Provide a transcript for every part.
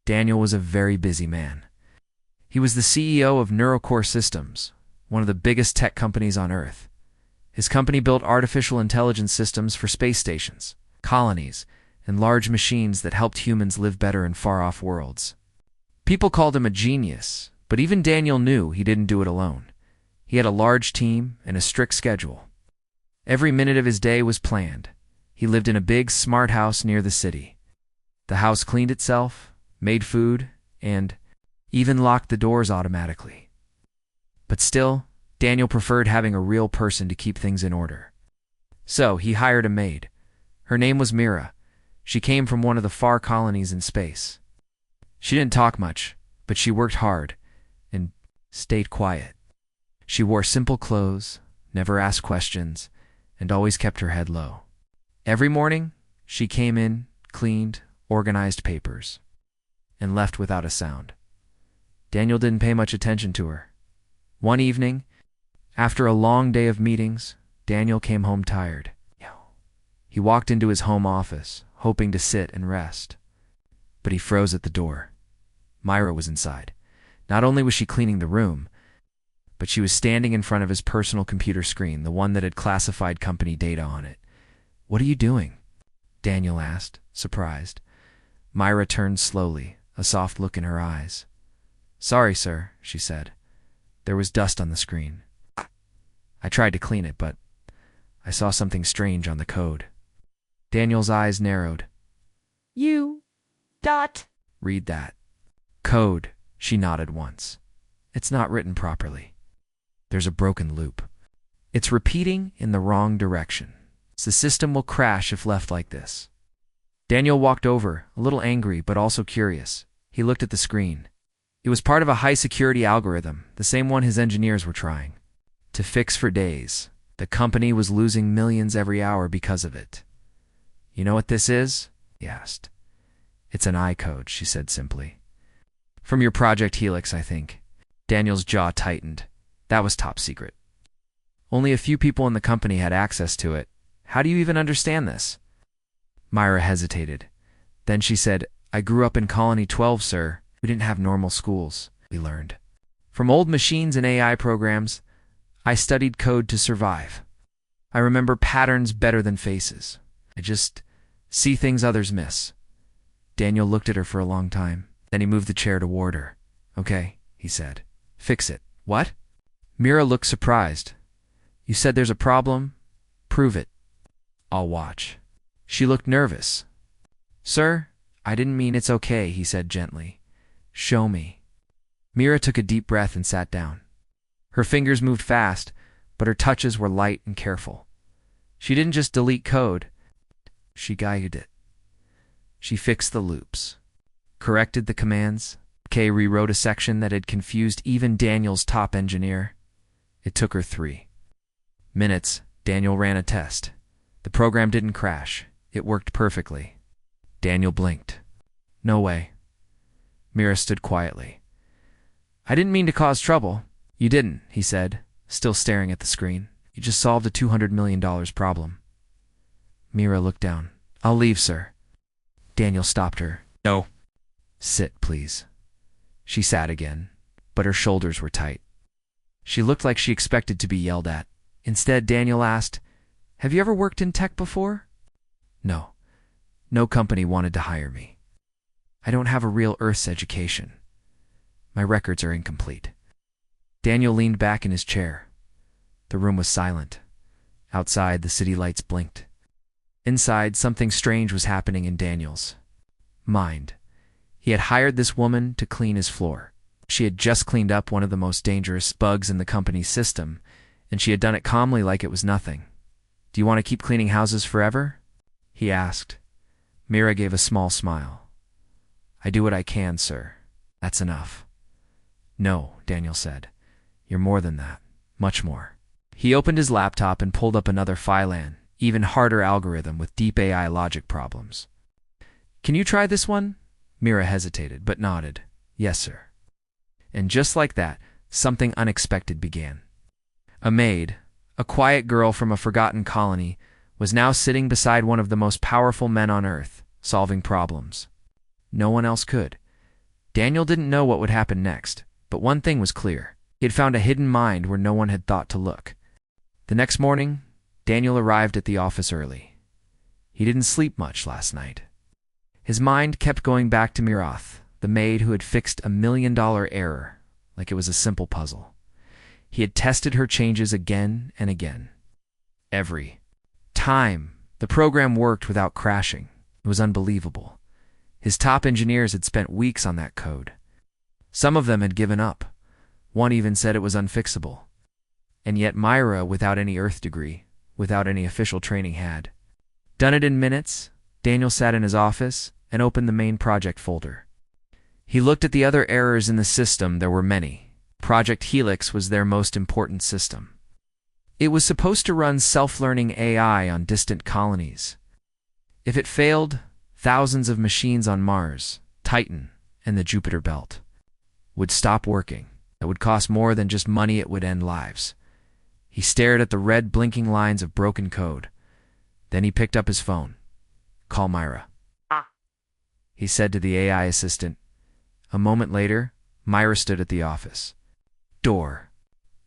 Daniel was a very busy man. He was the CEO of Neurocore Systems, one of the biggest tech companies on Earth. His company built artificial intelligence systems for space stations, colonies, and large machines that helped humans live better in far-off worlds. People called him a genius, but even Daniel knew he didn't do it alone. He had a large team and a strict schedule. Every minute of his day was planned. He lived in a big, smart house near the city. The house cleaned itself, made food, and even locked the doors automatically. But still, Daniel preferred having a real person to keep things in order. So he hired a maid. Her name was Mira. She came from one of the far colonies in space. She didn't talk much, but she worked hard and stayed quiet. She wore simple clothes, never asked questions, and always kept her head low. Every morning, she came in, cleaned, organized papers, and left without a sound. Daniel didn't pay much attention to her. One evening, after a long day of meetings, Daniel came home tired. He walked into his home office, hoping to sit and rest. But he froze at the door. Myra was inside. Not only was she cleaning the room, but she was standing in front of his personal computer screen, the one that had classified company data on it. "What are you doing?" Daniel asked, surprised. Myra turned slowly, a soft look in her eyes. "Sorry, sir," she said. "There was dust on the screen. I tried to clean it, but I saw something strange on the code." Daniel's eyes narrowed. Read that. "Code," she nodded once. "It's not written properly. There's a broken loop. It's repeating in the wrong direction. The system will crash if left like this." Daniel walked over, a little angry but also curious. He looked at the screen. It was part of a high-security algorithm, the same one his engineers were trying to fix for days. The company was losing millions every hour because of it. "You know what this is?" he asked. "It's an I code," she said simply. "From your Project Helix, I think." Daniel's jaw tightened. That was top secret. Only a few people in the company had access to it. "How do you even understand this?" Myra hesitated. Then she said, "I grew up in Colony 12, sir. We didn't have normal schools, we learned. From old machines and AI programs, I studied code to survive. I remember patterns better than faces. I just see things others miss." Daniel looked at her for a long time. Then he moved the chair toward her. "Okay," he said. "Fix it." "What?" Mira looked surprised. "You said there's a problem? Prove it. I'll watch." She looked nervous. "Sir, I didn't mean it's okay," he said gently. "Show me." Mira took a deep breath and sat down. Her fingers moved fast, but her touches were light and careful. She didn't just delete code. She guided it. She fixed the loops, corrected the commands, rewrote a section that had confused even Daniel's top engineer. It took her 3 minutes. Daniel ran a test. The program didn't crash. It worked perfectly. Daniel blinked. "No way." Mira stood quietly. "I didn't mean to cause trouble." "You didn't," he said, still staring at the screen. "You just solved a $200 million problem." Mira looked down. "I'll leave, sir." Daniel stopped her. "No." "Sit, please." She sat again, but her shoulders were tight. She looked like she expected to be yelled at. Instead, Daniel asked, "Have you ever worked in tech before?" "No. No company wanted to hire me. I don't have a real Earth's education. My records are incomplete." Daniel leaned back in his chair. The room was silent. Outside, the city lights blinked. Inside, something strange was happening in Daniel's mind. He had hired this woman to clean his floor. She had just cleaned up one of the most dangerous bugs in the company's system, and she had done it calmly like it was nothing. "Do you want to keep cleaning houses forever?" he asked. Mira gave a small smile. "I do what I can, sir. That's enough." "No," Daniel said. "You're more than that. Much more." He opened his laptop and pulled up another Phylan, even harder algorithm with deep AI logic problems. "Can you try this one?" Mira hesitated, but nodded. "Yes, sir." And just like that, something unexpected began. A maid, a quiet girl from a forgotten colony, was now sitting beside one of the most powerful men on Earth, solving problems. No one else could. Daniel didn't know what would happen next, but one thing was clear. He had found a hidden mind where no one had thought to look. The next morning, Daniel arrived at the office early. He didn't sleep much last night. His mind kept going back to Mirath, the maid who had fixed a $1 million error like it was a simple puzzle. He had tested her changes again and again. Every time, the program worked without crashing. It was unbelievable. His top engineers had spent weeks on that code. Some of them had given up. One even said it was unfixable. And yet Myra, without any Earth degree, without any official training, had done it in minutes. Daniel sat in his office and opened the main project folder. He looked at the other errors in the system. There were many. Project Helix was their most important system. It was supposed to run self-learning AI on distant colonies. If it failed, thousands of machines on Mars, Titan, and the Jupiter belt would stop working. It would cost more than just money. It would end lives. He stared at the red blinking lines of broken code. Then he picked up his phone. "Call Myra," he said to the AI assistant. A moment later, Myra stood at the office door.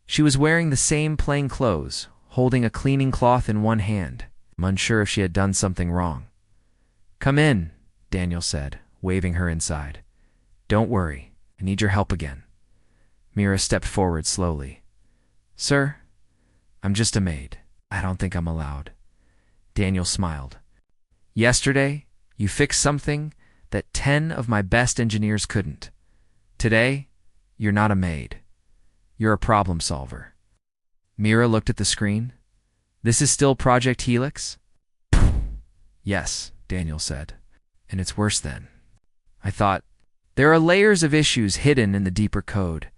She was wearing the same plain clothes, holding a cleaning cloth in one hand, unsure if she had done something wrong. "Come in," Daniel said, waving her inside. "Don't worry, I need your help again." Myra stepped forward slowly. "Sir, I'm just a maid. I don't think I'm allowed." Daniel smiled. "Yesterday, you fixed something that 10 of my best engineers couldn't. Today, you're not a maid. You're a problem solver." Myra looked at the screen. "This is still Project Helix?" "Yes," Daniel said. "And it's worse then. I thought, there are layers of issues hidden in the deeper code.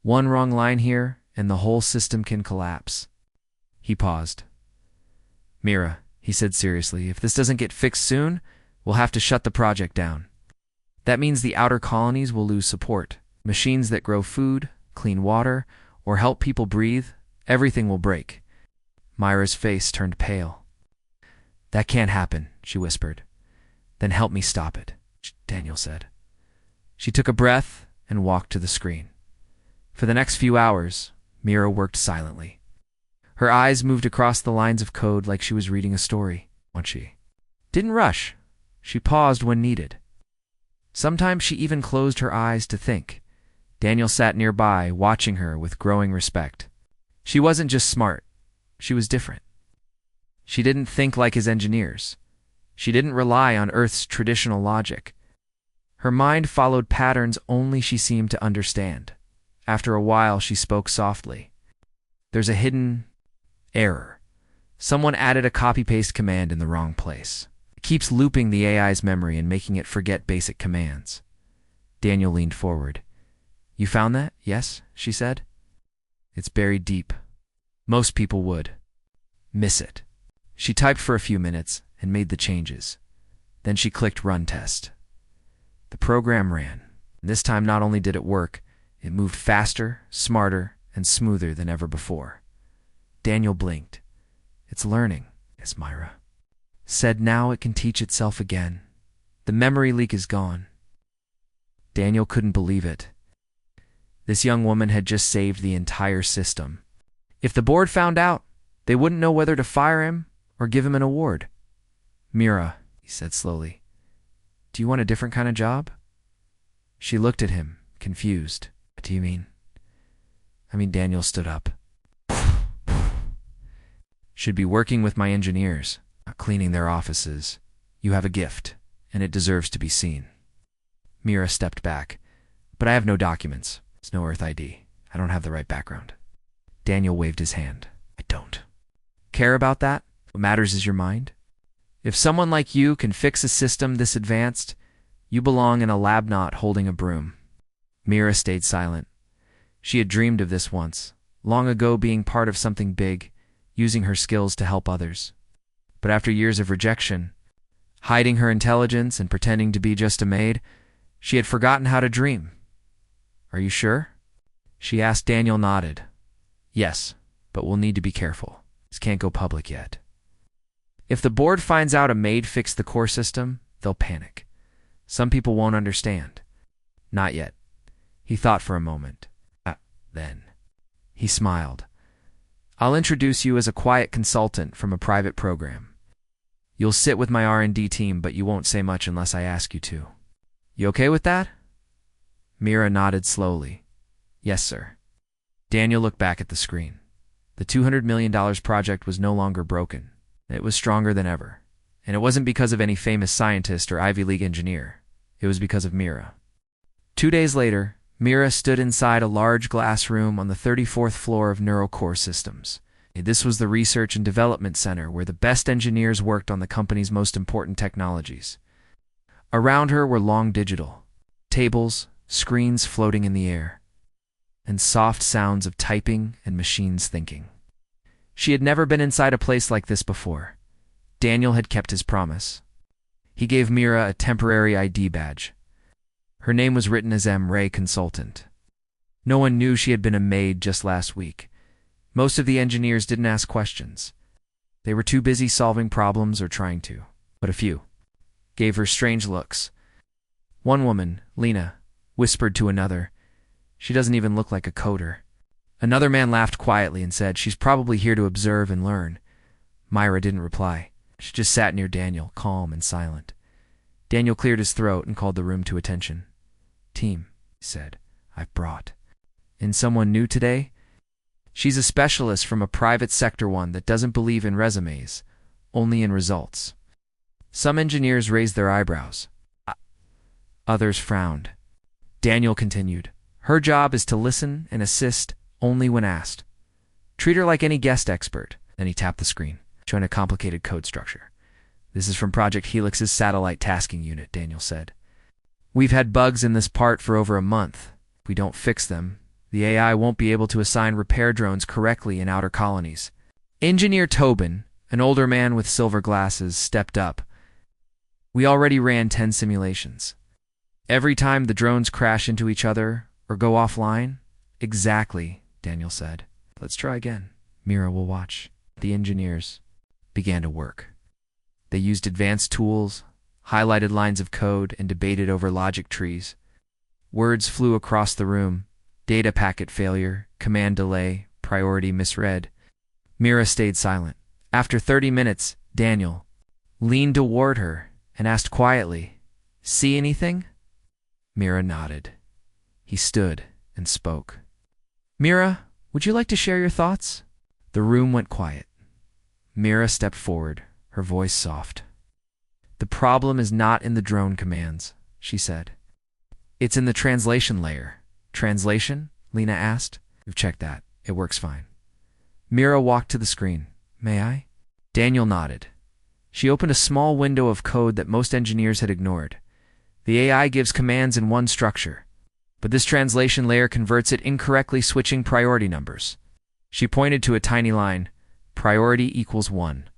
One wrong line here, and the whole system can collapse." He paused. "Myra," he said seriously, "if this doesn't get fixed soon, we'll have to shut the project down. That means the outer colonies will lose support. Machines that grow food, clean water, or help people breathe, everything will break." Myra's face turned pale. "That can't happen," she whispered. "Then help me stop it," Daniel said. She took a breath and walked to the screen. For the next few hours, Myra worked silently. Her eyes moved across the lines of code like she was reading a story. She didn't rush. She paused when needed. Sometimes she even closed her eyes to think. Daniel sat nearby, watching her with growing respect. She wasn't just smart. She was different. She didn't think like his engineers. She didn't rely on Earth's traditional logic. Her mind followed patterns only she seemed to understand. After a while, she spoke softly. "There's a hidden error. Someone added a copy-paste command in the wrong place. It keeps looping the AI's memory and making it forget basic commands." Daniel leaned forward. "You found that? Yes," she said. "It's buried deep. Most people would miss it." She typed for a few minutes and made the changes. Then she clicked Run Test. The program ran. And this time not only did it work, it moved faster, smarter, and smoother than ever before. Daniel blinked. "It's learning," as Myra said. "Now it can teach itself again. The memory leak is gone." Daniel couldn't believe it. This young woman had just saved the entire system. If the board found out, they wouldn't know whether to fire him or give him an award. "Myra," he said slowly, "do you want a different kind of job?" She looked at him, confused. "What do you mean?" Daniel stood up. "Should be working with my engineers, not cleaning their offices. You have a gift, and it deserves to be seen." Myra stepped back. "But I have no documents. It's no Earth ID. I don't have the right background." Daniel waved his hand. "I don't care about that. What matters is your mind. If someone like you can fix a system this advanced, you belong in a lab, not holding a broom." Myra stayed silent. She had dreamed of this once, long ago, being part of something big, using her skills to help others. But after years of rejection, hiding her intelligence and pretending to be just a maid, she had forgotten how to dream. "Are you sure?" she asked. Daniel nodded. "Yes, but we'll need to be careful. This can't go public yet. If the board finds out a maid fixed the core system, they'll panic. Some people won't understand. Not yet. He thought for a moment. Then. He smiled. I'll introduce you as a quiet consultant from a private program. You'll sit with my R&D team, but you won't say much unless I ask you to. You okay with that? Mira nodded slowly. Yes, sir. Daniel looked back at the screen. The $200 million project was no longer broken. It was stronger than ever. And it wasn't because of any famous scientist or Ivy League engineer. It was because of Mira. 2 days later, Mira stood inside a large glass room on the 34th floor of NeuroCore Systems. This was the research and development center where the best engineers worked on the company's most important technologies. Around her were long digital tables, screens floating in the air, and soft sounds of typing and machines thinking. She had never been inside a place like this before. Daniel had kept his promise. He gave Mira a temporary ID badge. Her name was written as M. Ray Consultant. No one knew she had been a maid just last week. Most of the engineers didn't ask questions. They were too busy solving problems or trying to. But a few gave her strange looks. One woman, Lena, whispered to another, "She doesn't even look like a coder." Another man laughed quietly and said, "She's probably here to observe and learn." Myra didn't reply. She just sat near Daniel, calm and silent. Daniel cleared his throat and called the room to attention. "Team," he said, "I've brought in someone new today. She's a specialist from a private sector one that doesn't believe in resumes, only in results." Some engineers raised their eyebrows. Others frowned. Daniel continued, "Her job is to listen and assist only when asked. Treat her like any guest expert." Then he tapped the screen, showing a complicated code structure. "This is from Project Helix's satellite tasking unit," Daniel said. "We've had bugs in this part for over a month. If we don't fix them, the AI won't be able to assign repair drones correctly in outer colonies." Engineer Tobin, an older man with silver glasses, stepped up. "We already ran 10 simulations. Every time the drones crash into each other or go offline." "Exactly," Daniel said. "Let's try again. Mira will watch." The engineers began to work. They used advanced tools, highlighted lines of code, and debated over logic trees. Words flew across the room. Data packet failure, command delay, priority misread. Mira stayed silent. After 30 minutes, Daniel leaned toward her and asked quietly, "See anything?" Mira nodded. He stood and spoke. "Mira, would you like to share your thoughts?" The room went quiet. Mira stepped forward, her voice soft. "The problem is not in the drone commands," she said. "It's in the translation layer." "Translation?" Lena asked. "We've checked that. It works fine." Mira walked to the screen. "May I?" Daniel nodded. She opened a small window of code that most engineers had ignored. The AI gives commands in one structure, but this translation layer converts it incorrectly, switching priority numbers. She pointed to a tiny line. Priority equals 1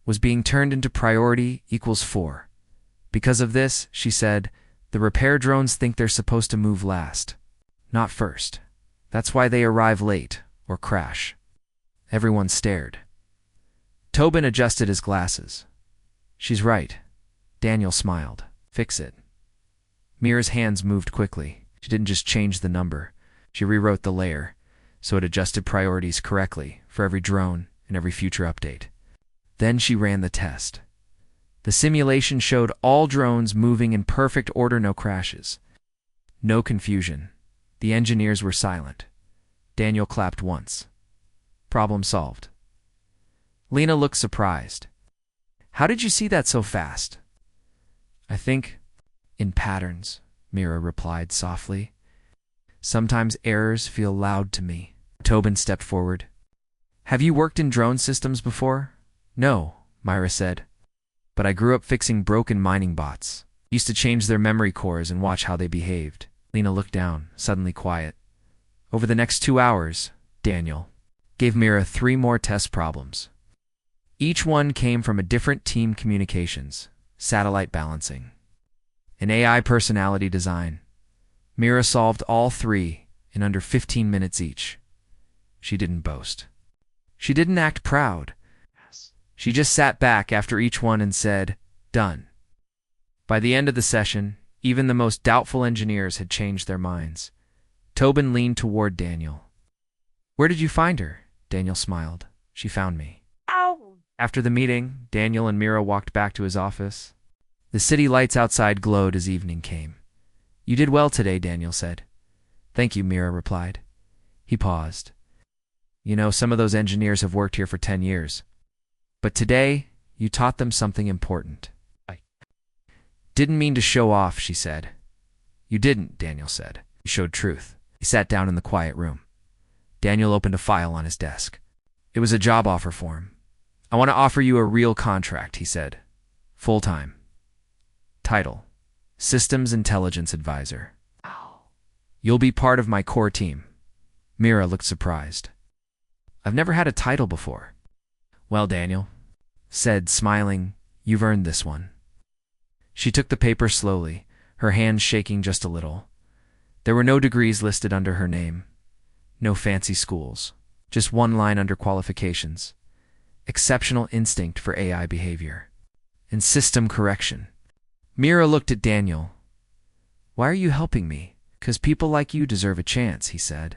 was being turned into priority equals 4. Because of this, she said, the repair drones think they're supposed to move last, not first. That's why they arrive late or crash. Everyone stared. Tobin adjusted his glasses. "She's right." Daniel smiled. "Fix it." Mira's hands moved quickly. She didn't just change the number. She rewrote the layer, so it adjusted priorities correctly for every drone and every future update. Then she ran the test. The simulation showed all drones moving in perfect order, no crashes. No confusion. The engineers were silent. Daniel clapped once. Problem solved. Lena looked surprised. "How did you see that so fast?" "I think in patterns," Mira replied softly. "Sometimes errors feel loud to me." Tobin stepped forward. "Have you worked in drone systems before?" "No," Myra said. "But I grew up fixing broken mining bots. Used to change their memory cores and watch how they behaved." Lena looked down, suddenly quiet. Over the next 2 hours, Daniel gave Mira 3 more test problems. Each one came from a different team: communications, satellite balancing, and AI personality design. Mira solved all 3 in under 15 minutes each. She didn't boast. She didn't act proud. She just sat back after each one and said, "Done." By the end of the session, Even the most doubtful engineers had changed their minds. Tobin leaned toward Daniel. "Where did you find her?" Daniel smiled. "She found me." Ow! After the meeting, Daniel and Mira walked back to his office. The city lights outside glowed as evening came. "You did well today," Daniel said. "Thank you," Mira replied. He paused. "You know, some of those engineers have worked here for 10 years. But today, you taught them something important." "I didn't mean to show off," she said. "You didn't," Daniel said. "You showed truth." He sat down in the quiet room. Daniel opened a file on his desk. It was a job offer form. "I want to offer you a real contract," he said. "Full-time. Title: Systems Intelligence Advisor. You'll be part of my core team." Mira looked surprised. "I've never had a title before." "Well, Daniel," said, smiling, "you've earned this one." She took the paper slowly, her hands shaking just a little. There were no degrees listed under her name. No fancy schools. Just one line under qualifications. Exceptional instinct for AI behavior. And system correction. Mira looked at Daniel. "Why are you helping me?" "'Cause people like you deserve a chance," he said.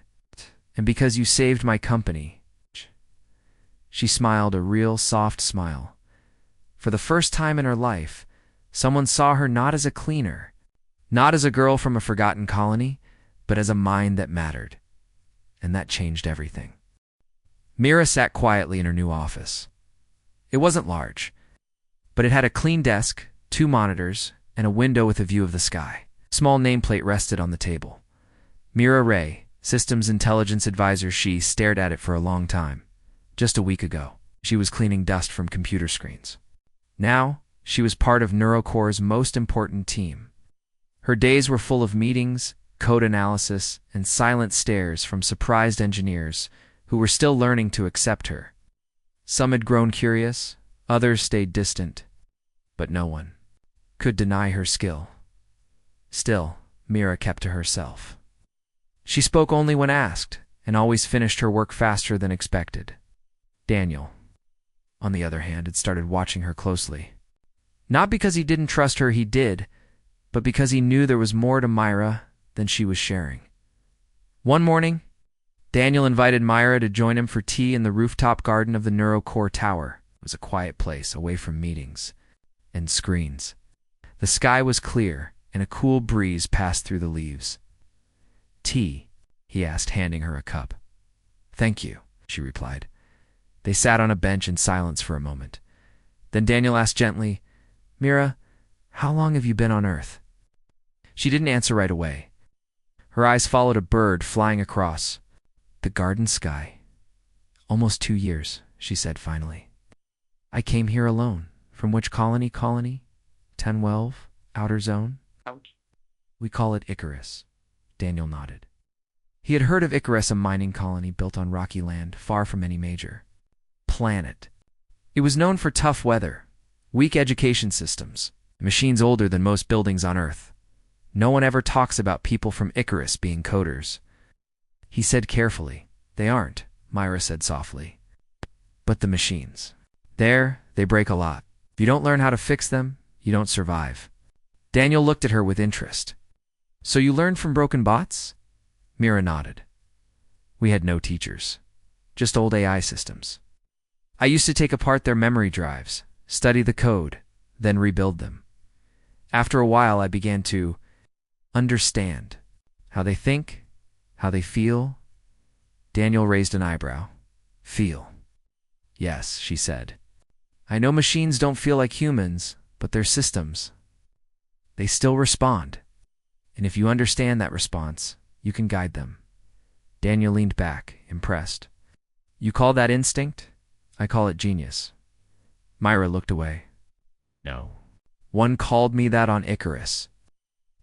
"And because you saved my company." She smiled, a real soft smile. For the first time in her life, someone saw her not as a cleaner, not as a girl from a forgotten colony, but as a mind that mattered. And that changed everything. Mira sat quietly in her new office. It wasn't large, but it had a clean desk, 2 monitors, and a window with a view of the sky. A small nameplate rested on the table. Mira Ray, Systems Intelligence Advisor. She stared at it for a long time. Just a week ago, she was cleaning dust from computer screens. Now, she was part of NeuroCore's most important team. Her days were full of meetings, code analysis, and silent stares from surprised engineers who were still learning to accept her. Some had grown curious, others stayed distant, but no one could deny her skill. Still, Mira kept to herself. She spoke only when asked, and always finished her work faster than expected. Daniel, on the other hand, had started watching her closely. Not because he didn't trust her, he did, but because he knew there was more to Myra than she was sharing. One morning, Daniel invited Myra to join him for tea in the rooftop garden of the NeuroCore Tower. It was a quiet place, away from meetings and screens. The sky was clear, and a cool breeze passed through the leaves. "Tea?" he asked, handing her a cup. "Thank you," she replied. They sat on a bench in silence for a moment. Then Daniel asked gently, "Mira, how long have you been on Earth?" She didn't answer right away. Her eyes followed a bird flying across the garden sky. "Almost 2 years," she said finally. "I came here alone." "From which colony?" "Colony 1012, Outer Zone." Ouch. "We call it Icarus." Daniel nodded. He had heard of Icarus, a mining colony built on rocky land, far from any major planet. It was known for tough weather, weak education systems, machines older than most buildings on Earth. No one ever talks about people from Icarus being coders. He said carefully, "They aren't," Myra said softly. "But the machines. They break a lot. If you don't learn how to fix them, you don't survive." Daniel looked at her with interest. "So you learned from broken bots?" Mira nodded. "We had no teachers, just old AI systems. I used to take apart their memory drives, study the code, then rebuild them. After a while, I began to understand how they think, how they feel." Daniel raised an eyebrow. "Feel?" "Yes," she said. "I know machines don't feel like humans, but they're systems. They still respond. And if you understand that response, you can guide them." Daniel leaned back, impressed. "You call that instinct? I call it genius." Myra looked away. "No. One called me that on Icarus.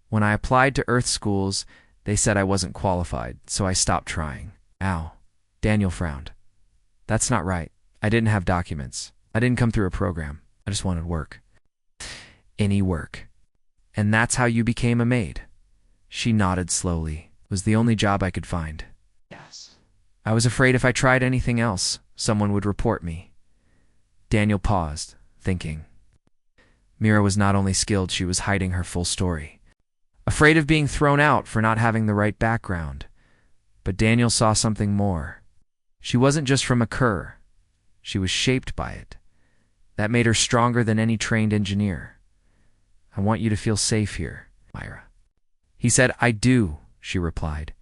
When I applied to Earth schools, they said I wasn't qualified, so I stopped trying." "Ow." Daniel frowned. "That's not right. I didn't have documents. I didn't come through a program. I just wanted work." "Any work. And that's how you became a maid?" She nodded slowly. "It was the only job I could find." Yes. "I was afraid if I tried anything else, someone would report me." Daniel paused, thinking. Mira was not only skilled, she was hiding her full story. afraid of being thrown out for not having the right background. But Daniel saw something more. She wasn't just from a cur. She was shaped by it. That made her stronger than any trained engineer. I want you to feel safe here, Myra. He said, I do, she replied.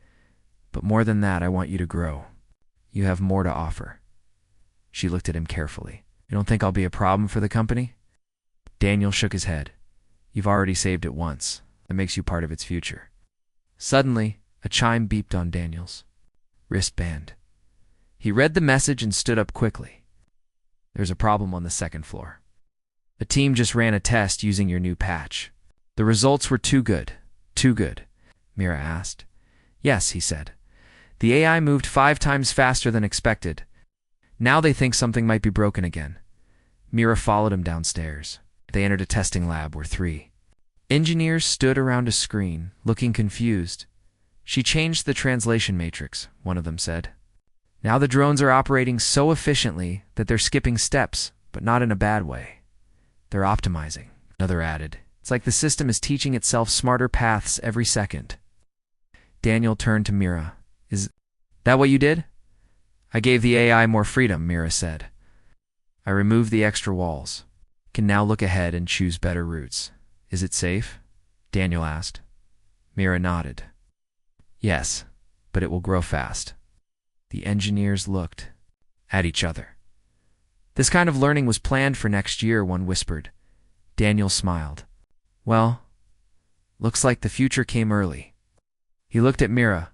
But more than that, I want you to grow. You have more to offer. She looked at him carefully. You don't think I'll be a problem for the company? Daniel shook his head. You've already saved it once. That makes you part of its future. Suddenly, a chime beeped on Daniel's wristband. He read the message and stood up quickly. There's a problem on the second floor. The team just ran a test using your new patch. The results were too good. Too good? Mira asked. Yes, he said. The AI moved 5 times faster than expected. Now they think something might be broken again. Mira followed him downstairs. They entered a testing lab where 3 engineers stood around a screen, looking confused. She changed the translation matrix, one of them said. Now the drones are operating so efficiently that they're skipping steps, but not in a bad way. They're optimizing, another added. It's like the system is teaching itself smarter paths every second. Daniel turned to Mira. Is that what you did? I gave the AI more freedom, Mira said. I removed the extra walls. Can now look ahead and choose better routes. Is it safe? Daniel asked. Mira nodded. Yes, but it will grow fast. The engineers looked at each other. This kind of learning was planned for next year, one whispered. Daniel smiled. Well, looks like the future came early. He looked at Mira,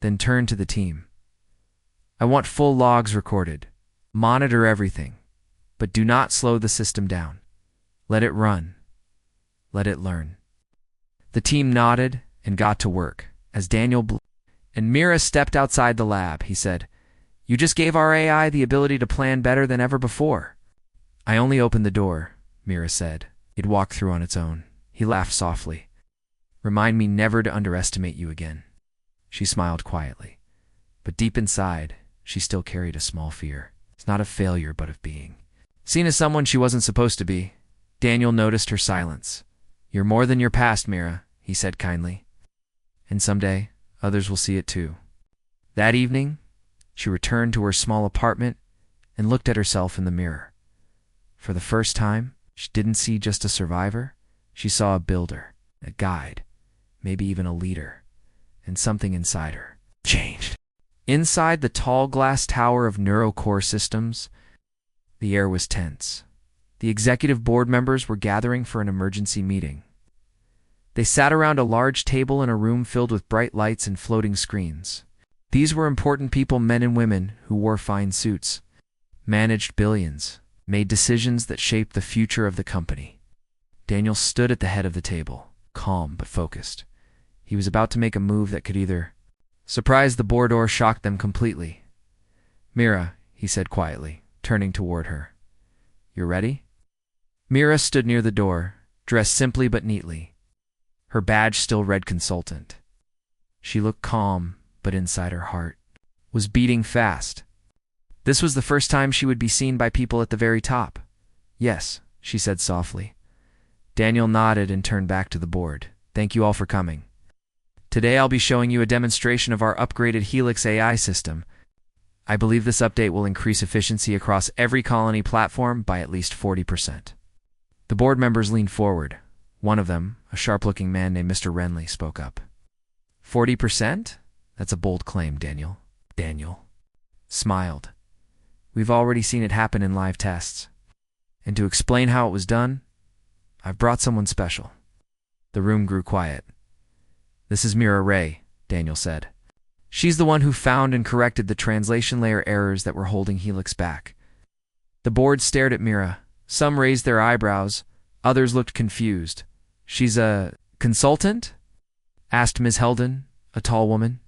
then turned to the team. I want full logs recorded. Monitor everything, but do not slow the system down. Let it run. Let it learn. The team nodded and got to work. As Daniel and Mira stepped outside the lab, he said, You just gave our AI the ability to plan better than ever before. I only opened the door, Mira said. It walked through on its own. He laughed softly. Remind me never to underestimate you again. She smiled quietly. But deep inside, she still carried a small fear. It's not of failure, but of being seen as someone she wasn't supposed to be. Daniel noticed her silence. You're more than your past, Mira, he said kindly. And someday, others will see it too. That evening, she returned to her small apartment and looked at herself in the mirror. For the first time, she didn't see just a survivor. She saw a builder, a guide, maybe even a leader, and something inside her changed. Inside the tall glass tower of NeuroCore Systems, the air was tense. The executive board members were gathering for an emergency meeting. They sat around a large table in a room filled with bright lights and floating screens. These were important people, men and women, who wore fine suits, managed billions, made decisions that shaped the future of the company. Daniel stood at the head of the table, calm but focused. He was about to make a move that could either surprise the board or shock them completely. Mira, he said quietly, turning toward her. You're ready? Mira stood near the door, dressed simply but neatly. Her badge still read consultant. She looked calm, but inside her heart was beating fast. This was the first time she would be seen by people at the very top. Yes, she said softly. Daniel nodded and turned back to the board. Thank you all for coming. Today I'll be showing you a demonstration of our upgraded Helix AI system. I believe this update will increase efficiency across every colony platform by at least 40%. The board members leaned forward. One of them, a sharp-looking man named Mr. Renly, spoke up. 40%? That's a bold claim, Daniel. Daniel smiled. We've already seen it happen in live tests. And to explain how it was done, I've brought someone special. The room grew quiet. This is Mira Ray, Daniel said. She's the one who found and corrected the translation layer errors that were holding Helix back. The board stared at Mira. Some raised their eyebrows. Others looked confused. She's a consultant? Asked Ms. Heldon, a tall woman.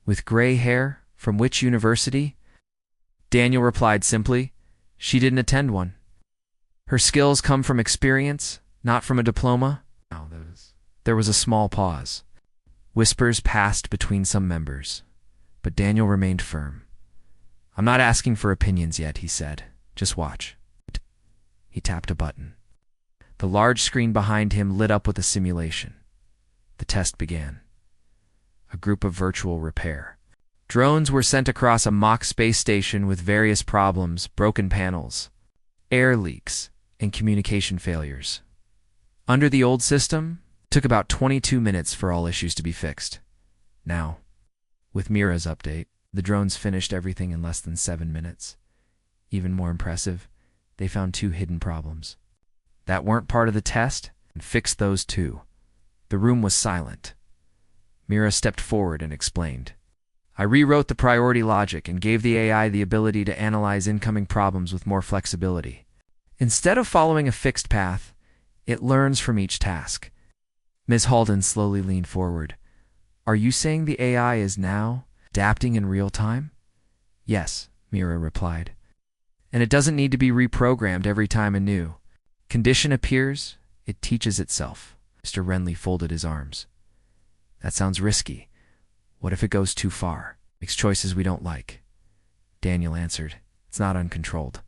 With gray hair? From which university? Daniel replied simply, she didn't attend one. Her skills come from experience, not from a diploma. There was a small pause. Whispers passed between some members, but Daniel remained firm. I'm not asking for opinions yet, he said. Just watch. He tapped a button. The large screen behind him lit up with a simulation. The test began. A group of virtual repair. Drones were sent across a mock space station with various problems, broken panels, air leaks, and communication failures. Under the old system, it took about 22 minutes for all issues to be fixed. Now, with Mira's update, the drones finished everything in less than 7 minutes. Even more impressive, they found 2 hidden problems that weren't part of the test and fixed those too. The room was silent. Mira stepped forward and explained. I rewrote the priority logic and gave the AI the ability to analyze incoming problems with more flexibility. Instead of following a fixed path, it learns from each task. Ms. Halden slowly leaned forward. Are you saying the AI is now adapting in real time? Yes, Mira replied. And it doesn't need to be reprogrammed every time a new condition appears, it teaches itself. Mr. Renly folded his arms. That sounds risky. What if it goes too far, makes choices we don't like? Daniel answered. It's not uncontrolled.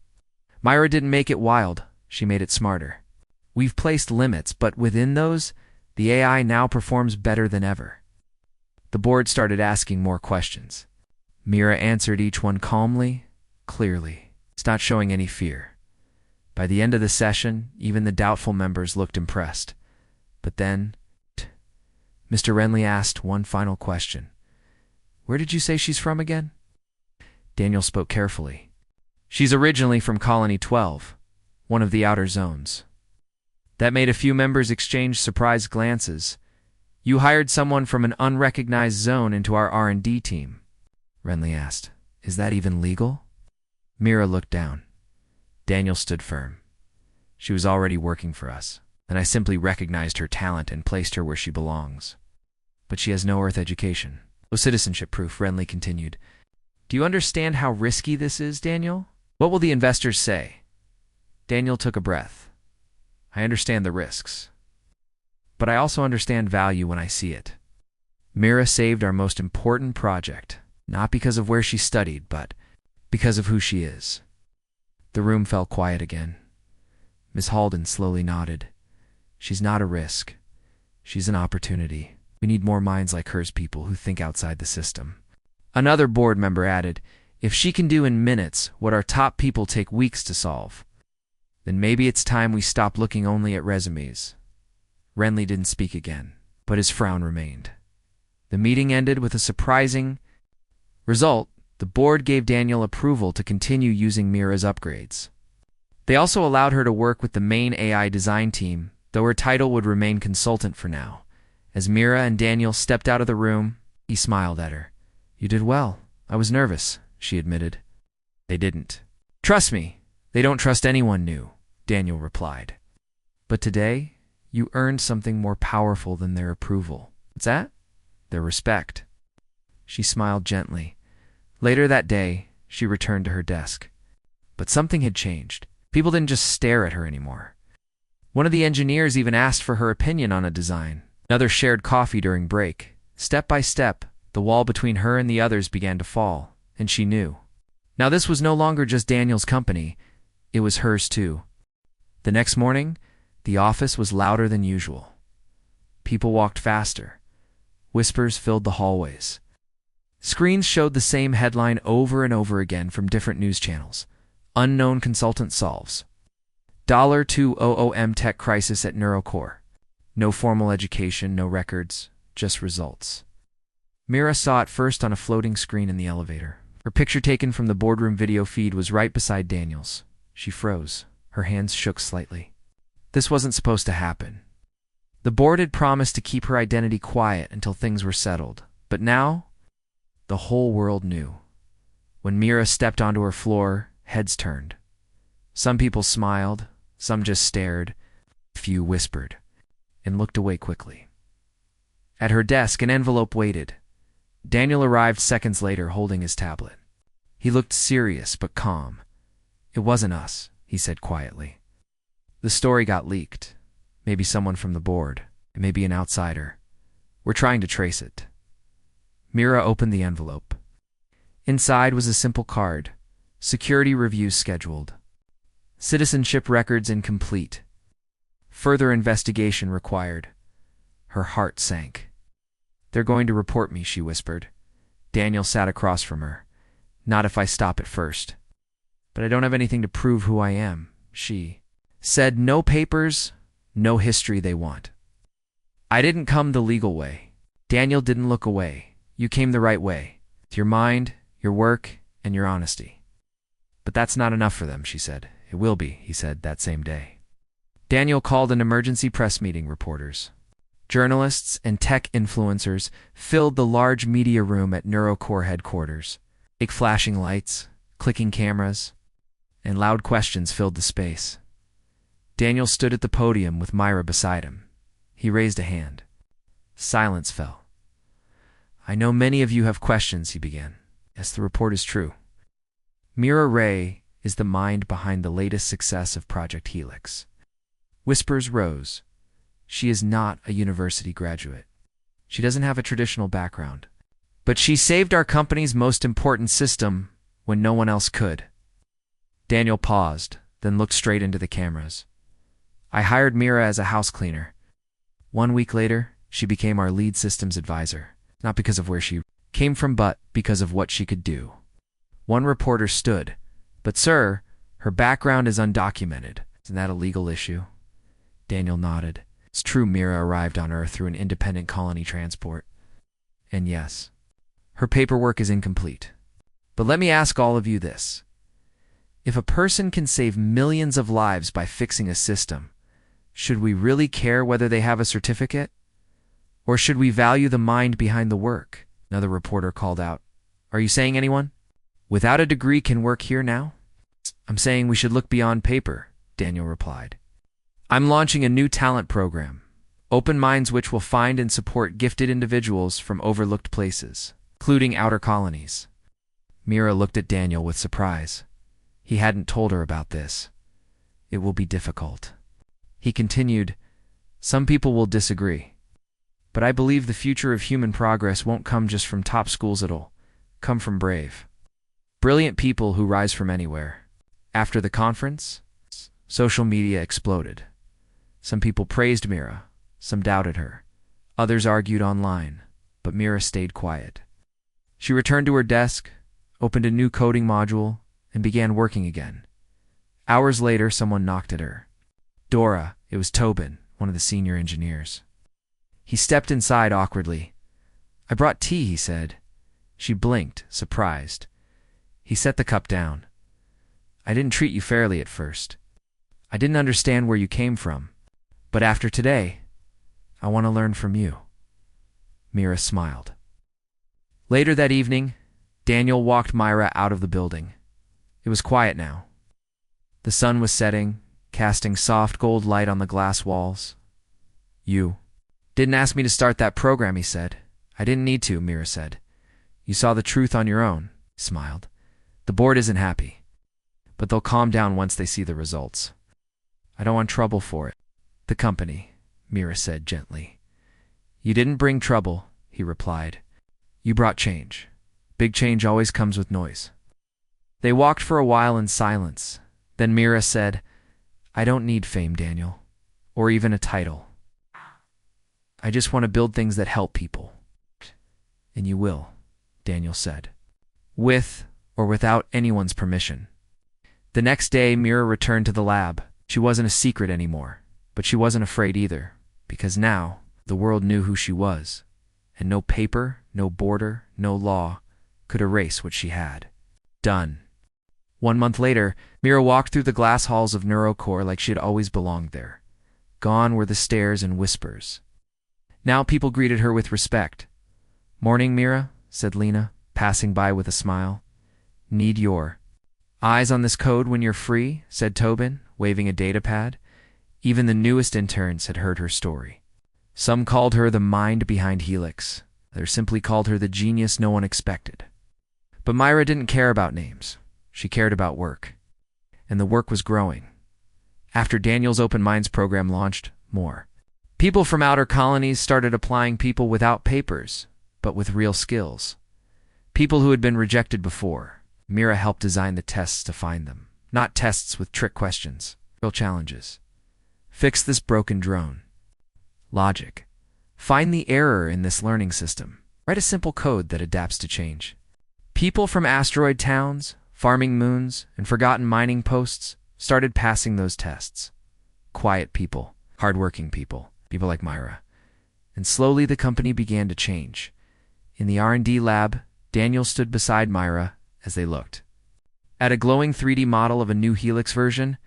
Myra didn't make it wild. She made it smarter. We've placed limits, but within those, the AI now performs better than ever. The board started asking more questions. Mira answered each one calmly, clearly. It's not showing any fear. By the end of the session, even the doubtful members looked impressed. But then, Mr. Renly asked one final question. Where did you say she's from again? Daniel spoke carefully. She's originally from Colony 12, one of the outer zones. That made a few members exchange surprised glances. You hired someone from an unrecognized zone into our R&D team, Renly asked. Is that even legal? Mira looked down. Daniel stood firm. She was already working for us, and I simply recognized her talent and placed her where she belongs. But she has no Earth education. No citizenship proof, Renly continued. Do you understand how risky this is, Daniel? What will the investors say? Daniel took a breath. I understand the risks, but I also understand value when I see it. Mira saved our most important project, not because of where she studied, but because of who she is. The room fell quiet again. Miss Halden slowly nodded. She's not a risk. She's an opportunity. We need more minds like hers, people who think outside the system. Another board member added, if she can do in minutes what our top people take weeks to solve, then maybe it's time we stop looking only at resumes. Renly didn't speak again, but his frown remained. The meeting ended with a surprising result. The board gave Daniel approval to continue using Mira's upgrades. They also allowed her to work with the main AI design team, though her title would remain consultant for now. As Mira and Daniel stepped out of the room, he smiled at her. You did well. I was nervous, she admitted. They didn't. Trust me, they don't trust anyone new, Daniel replied. But today, you earned something more powerful than their approval. What's that? Their respect. She smiled gently. Later that day, she returned to her desk. But something had changed. People didn't just stare at her anymore. One of the engineers even asked for her opinion on a design. Another shared coffee during break. Step by step, the wall between her and the others began to fall, and she knew. Now this was no longer just Daniel's company, it was hers too. The next morning, the office was louder than usual. People walked faster. Whispers filled the hallways. Screens showed the same headline over and over again from different news channels. Unknown consultant solves. $200M tech crisis at NeuroCore. No formal education, no records, just results. Mira saw it first on a floating screen in the elevator. Her picture taken from the boardroom video feed was right beside Daniel's. She froze. Her hands shook slightly. This wasn't supposed to happen. The board had promised to keep her identity quiet until things were settled. But now, the whole world knew. When Mira stepped onto her floor, heads turned. Some people smiled, some just stared, a few whispered, and looked away quickly. At her desk, an envelope waited. Daniel arrived seconds later holding his tablet. He looked serious but calm. It wasn't us, he said quietly. The story got leaked. Maybe someone from the board, maybe an outsider. We're trying to trace it. Mira opened the envelope. Inside was a simple card. Security review scheduled. Citizenship records incomplete. Further investigation required. Her heart sank. "They're going to report me," she whispered. Daniel sat across from her. "Not if I stop it first." "But I don't have anything to prove who I am," she said. "No papers, no history they want." "I didn't come the legal way." Daniel didn't look away. "You came the right way, with your mind, your work, and your honesty." "But that's not enough for them," she said. "It will be," he said that same day. Daniel called an emergency press meeting. Reporters, journalists, and tech influencers filled the large media room at NeuroCore headquarters. Big flashing lights, clicking cameras, and loud questions filled the space. Daniel stood at the podium with Myra beside him. He raised a hand. Silence fell. "I know many of you have questions," he began. "Yes, the report is true. Mira Ray is the mind behind the latest success of Project Helix." Whispers rose. "She is not a university graduate. She doesn't have a traditional background. But she saved our company's most important system when no one else could." Daniel paused, then looked straight into the cameras. "I hired Mira as a house cleaner. 1 week later, she became our lead systems advisor, not because of where she came from, but because of what she could do." One reporter stood. "But sir, her background is undocumented. Isn't that a legal issue?" Daniel nodded. "It's true Mira arrived on Earth through an independent colony transport. And yes, her paperwork is incomplete. But let me ask all of you this. If a person can save millions of lives by fixing a system, should we really care whether they have a certificate? Or should we value the mind behind the work?" Another reporter called out. "Are you saying anyone without a degree can work here now?" "I'm saying we should look beyond paper," Daniel replied. "I'm launching a new talent program, Open Minds, which will find and support gifted individuals from overlooked places, including outer colonies." Mira looked at Daniel with surprise. He hadn't told her about this. "It will be difficult." He continued, "Some people will disagree. But I believe the future of human progress won't come just from top schools. It'll come from brave, brilliant people who rise from anywhere." After the conference, social media exploded. Some people praised Mira, some doubted her. Others argued online, but Mira stayed quiet. She returned to her desk, opened a new coding module, and began working again. Hours later, someone knocked at her. Dora, it was Tobin, one of the senior engineers. He stepped inside awkwardly. "I brought tea," he said. She blinked, surprised. He set the cup down. "I didn't treat you fairly at first. I didn't understand where you came from. But after today, I want to learn from you." Mira smiled. Later that evening, Daniel walked Myra out of the building. It was quiet now. The sun was setting, casting soft gold light on the glass walls. "You didn't ask me to start that program," he said. "I didn't need to," Mira said. "You saw the truth on your own," he smiled. "The board isn't happy, but they'll calm down once they see the results. I don't want trouble for it." "The company," Mira said gently. "You didn't bring trouble," he replied. "You brought change. Big change always comes with noise." They walked for a while in silence. Then Mira said, "I don't need fame, Daniel, or even a title. I just want to build things that help people." "And you will," Daniel said, "with or without anyone's permission." The next day, Mira returned to the lab. She wasn't a secret anymore, but she wasn't afraid either, because now the world knew who she was, and no paper, no border, no law could erase what she had done. 1 month later, Mira walked through the glass halls of NeuroCore like she had always belonged there. Gone were the stares and whispers. Now people greeted her with respect. "Morning, Mira," said Lena, passing by with a smile. "Need your eyes on this code when you're free," said Tobin, waving a data pad. Even the newest interns had heard her story. Some called her the mind behind Helix. Others simply called her the genius no one expected. But Myra didn't care about names. She cared about work. And the work was growing. After Daniel's Open Minds program launched, more people from outer colonies started applying, people without papers, but with real skills. People who had been rejected before. Mira helped design the tests to find them. Not tests with trick questions, real challenges. Fix this broken drone. Logic. Find the error in this learning system. Write a simple code that adapts to change. People from asteroid towns, farming moons, and forgotten mining posts started passing those tests. Quiet people, hardworking people, people like Myra. And slowly the company began to change. In the R&D lab, Daniel stood beside Myra as they looked. At a glowing 3D model of a new Helix version,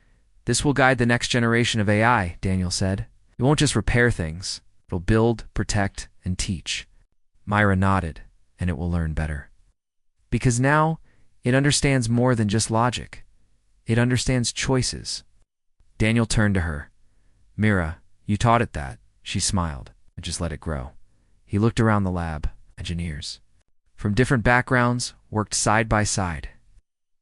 "This will guide the next generation of AI," Daniel said. "It won't just repair things. It'll build, protect, and teach." Myra nodded, "And it will learn better. Because now, it understands more than just logic. It understands choices." Daniel turned to her. "Myra, you taught it that." She smiled and just let it grow. He looked around the lab. Engineers from different backgrounds worked side by side.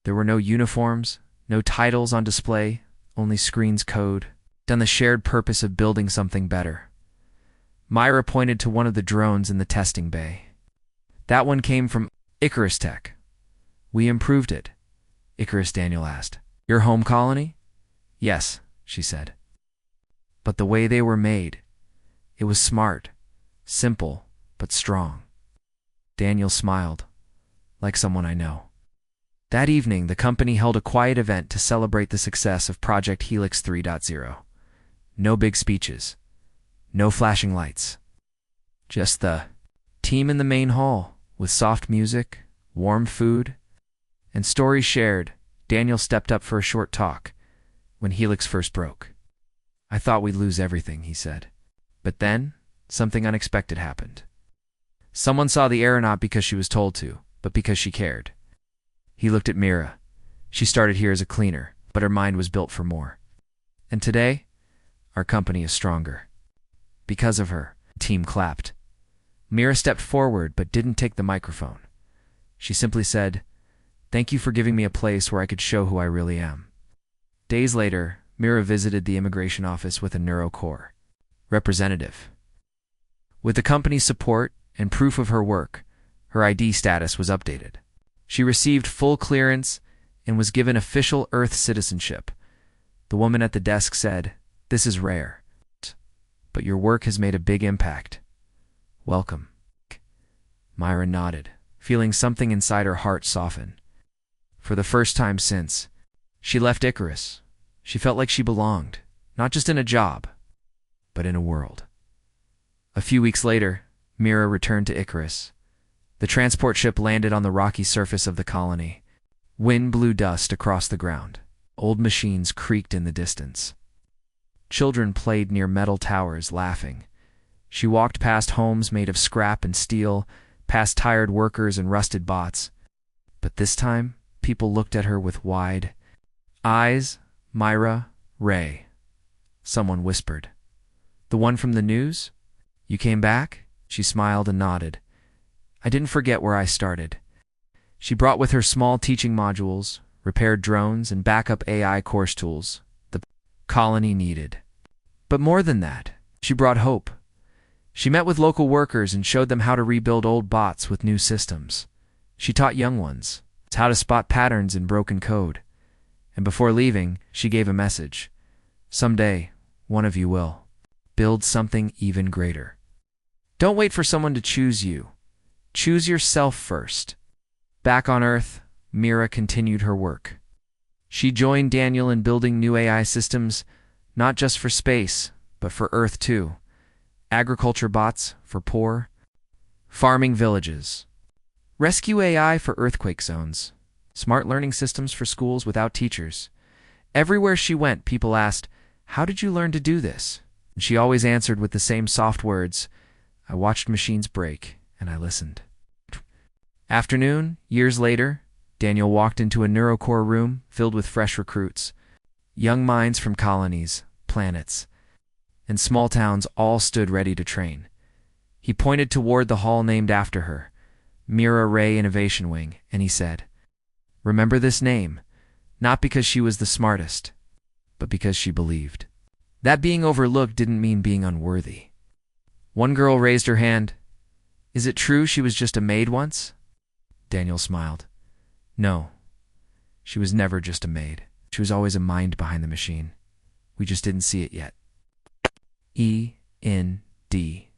There were no uniforms, no titles on display, only screens code, and the shared purpose of building something better. Myra pointed to one of the drones in the testing bay. "That one came from Icarus Tech. We improved it." "Icarus?" Daniel asked. "Your home colony?" "Yes," she said. "But the way they were made, it was smart, simple, but strong." Daniel smiled, "Like someone I know." That evening, the company held a quiet event to celebrate the success of Project Helix 3.0. No big speeches, no flashing lights. Just the team in the main hall, with soft music, warm food, and stories shared. Daniel stepped up for a short talk when Helix first broke. "I thought we'd lose everything," he said. "But then, something unexpected happened. Someone saw the error not because she was told to, but because she cared." He looked at Myra. She started here as a cleaner, but her mind was built for more. "And today, our company is stronger. Because of her." The team clapped. Myra stepped forward but didn't take the microphone. She simply said, "Thank you for giving me a place where I could show who I really am." Days later, Myra visited the immigration office with a NeuroCore representative. With the company's support and proof of her work, her ID status was updated. She received full clearance and was given official Earth citizenship. The woman at the desk said, "This is rare, but your work has made a big impact. Welcome." Myra nodded, feeling something inside her heart soften. For the first time since she left Icarus, she felt like she belonged, not just in a job, but in a world. A few weeks later, Myra returned to Icarus. The transport ship landed on the rocky surface of the colony. Wind blew dust across the ground. Old machines creaked in the distance. Children played near metal towers, laughing. She walked past homes made of scrap and steel, past tired workers and rusted bots. But this time, people looked at her with wide eyes. "Myra, Ray," someone whispered. "The one from the news? You came back?" She smiled and nodded. "I didn't forget where I started." She brought with her small teaching modules, repaired drones, and backup AI course tools the colony needed. But more than that, she brought hope. She met with local workers and showed them how to rebuild old bots with new systems. She taught young ones how to spot patterns in broken code. And before leaving, she gave a message. Someday, one of you will build something even greater. Don't wait for someone to choose you. Choose yourself first. Back on Earth, Myra continued her work. She joined Daniel in building new AI systems, not just for space, but for Earth too. Agriculture bots for poor, farming villages. Rescue AI for earthquake zones. Smart learning systems for schools without teachers. Everywhere she went, people asked, "How did you learn to do this?" And she always answered with the same soft words, "I watched machines break, and I listened." Afternoon, years later, Daniel walked into a NeuroCore room filled with fresh recruits. Young minds from colonies, planets, and small towns all stood ready to train. He pointed toward the hall named after her, Myra Ray Innovation Wing, and he said, "Remember this name, not because she was the smartest, but because she believed." That being overlooked didn't mean being unworthy. One girl raised her hand. "Is it true she was just a maid once?" Daniel smiled. "No, she was never just a maid. She was always a mind behind the machine. We just didn't see it yet." END